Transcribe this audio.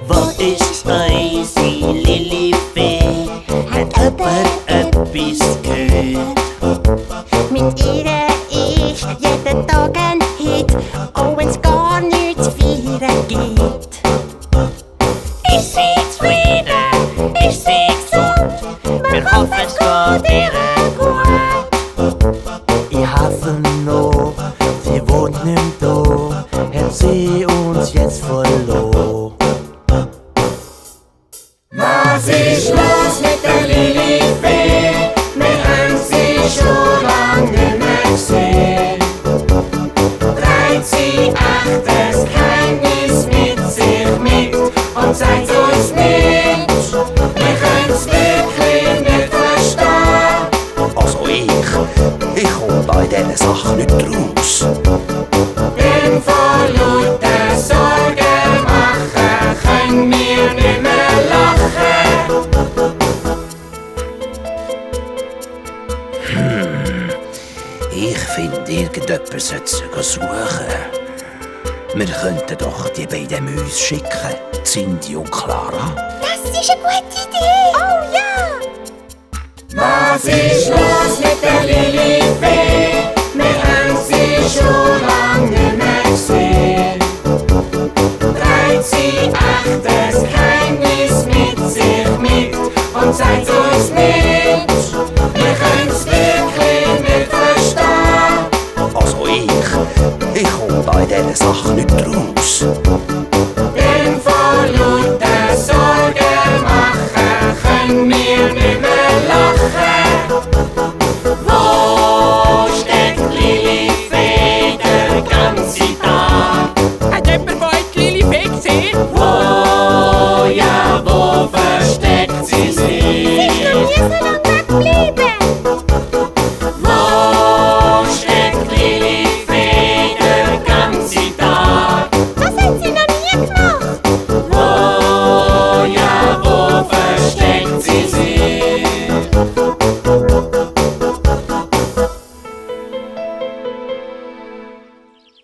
Wo ist unsere Lilifee? Hat jemand etwas gehört? Mit ihr ist jeden Tag ein Hit, auch wenn's gar nichts zu feiern gibt. Ist sie zufrieden? Ist sie gesund? Wir hoffen, es geht ihr gut. Ich hasse noch, sie wohnt nicht mehr da, hat sie uns jetzt verloren. Was ist los mit der Lilifee? Wir haben sie schon lange nicht mehr gesehen. Trägt sie echtes Geheimnis mit sich mit und zeigt uns nicht. Wir können's wirklich nicht verstehen. Also ich komm da in dieser Sache nicht raus. Denn vor lauter Sorgen machen können wir nicht mehr lachen. Ich finde, irgendjemand sollte sie suchen. Wir könnten doch die beiden Mäuse schicken, Cindy und Clara. Das ist eine gute Idee! Oh ja! Was ist los mit der Lilifee? Wir haben sie schon lange nicht mehr gesehen. Trägt sie echtes Geheimnis mit sich mit und zeigt uns nicht. Wir können's wirklich nicht verstehen. Also ich komm da in dieser Sache nicht raus.